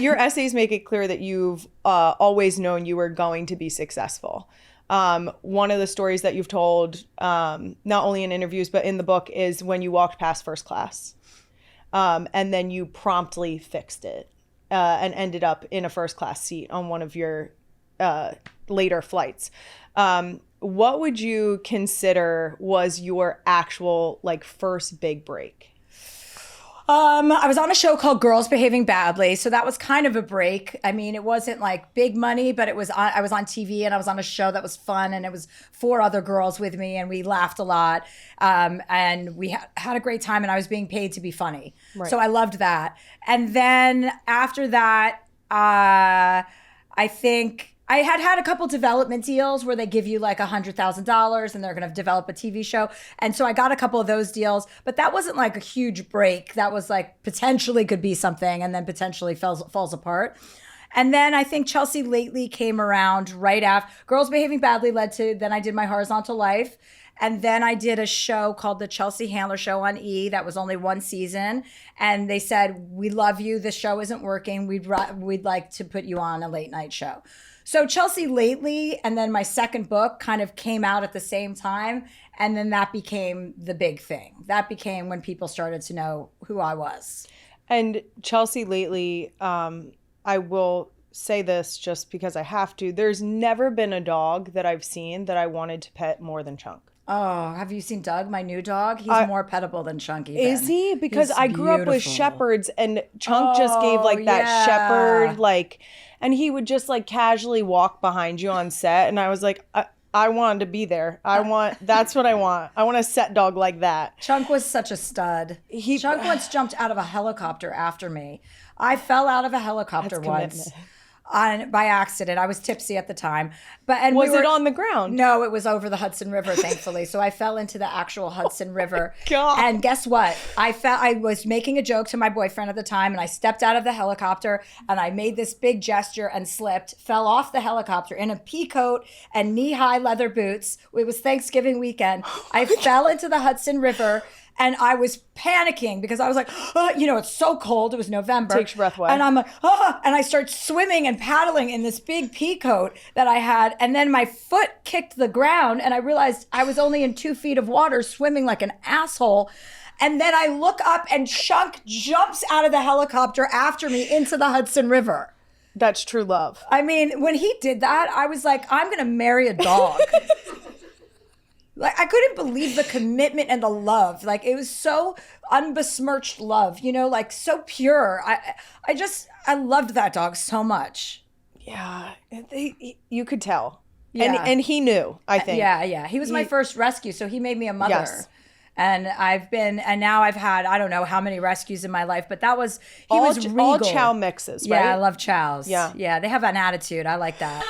Your essays make it clear that you've always known you were going to be successful. One of the stories that you've told, not only in interviews, but in the book, is when you walked past first class. And then you promptly fixed it and ended up in a first class seat on one of your later flights. What would you consider was your actual first big break? I was on a show called Girls Behaving Badly, so that was kind of a break. I mean, it wasn't like big money, but I was on TV and I was on a show that was fun, and it was 4 other girls with me, and we laughed a lot, and we had a great time, and I was being paid to be funny. Right. So I loved that. And then after that, I think I had a couple development deals where they give you like $100,000 and they're going to develop a TV show. And so I got a couple of those deals, but that wasn't like a huge break. That was like potentially could be something, and then potentially falls apart. And then I think Chelsea Lately came around right after. Girls Behaving Badly led to, then I did my Horizontal Life. And then I did a show called The Chelsea Handler Show on E! That was only 1 season. And they said, we love you. This show isn't working. We'd like to put you on a late night show. So Chelsea Lately and then my second book kind of came out at the same time. And then that became the big thing. That became when people started to know who I was. And Chelsea Lately, I will say this just because I have to. There's never been a dog that I've seen that I wanted to pet more than Chunk. Oh, have you seen Doug, my new dog? He's more pettable than Chunk even. Is he? Because I grew up with shepherds, and Chunk just gave that shepherd, and he would just casually walk behind you on set, and I was like, I wanted to be there. That's what I want. I want a set dog like that. Chunk was such a stud. Chunk once jumped out of a helicopter after me. I fell out of a helicopter once. By accident. I was tipsy at the time. Was it on the ground? No, it was over the Hudson River, thankfully. So I fell into the actual Hudson River. God. And guess what? I was making a joke to my boyfriend at the time, and I stepped out of the helicopter and I made this big gesture and slipped, fell off the helicopter in a pea coat and knee-high leather boots. It was Thanksgiving weekend. I fell into the Hudson River. And I was panicking because I was like, oh, it's so cold. It was November. Takes your breath away. And I'm like, oh, and I start swimming and paddling in this big pea coat that I had. And then my foot kicked the ground and I realized I was only in 2 feet of water swimming like an asshole. And then I look up and Chunk jumps out of the helicopter after me into the Hudson River. That's true love. I mean, when he did that, I was like, I'm going to marry a dog. I couldn't believe the commitment and the love. It was so unbesmirched love, so pure. I loved that dog so much. Yeah, you could tell. Yeah. And he knew, I think. Yeah. He was my first rescue, so he made me a mother. Yes. And now I've had, I don't know how many rescues in my life, but he was regal. All chow mixes, right? Yeah, I love chows. Yeah. Yeah, they have an attitude. I like that.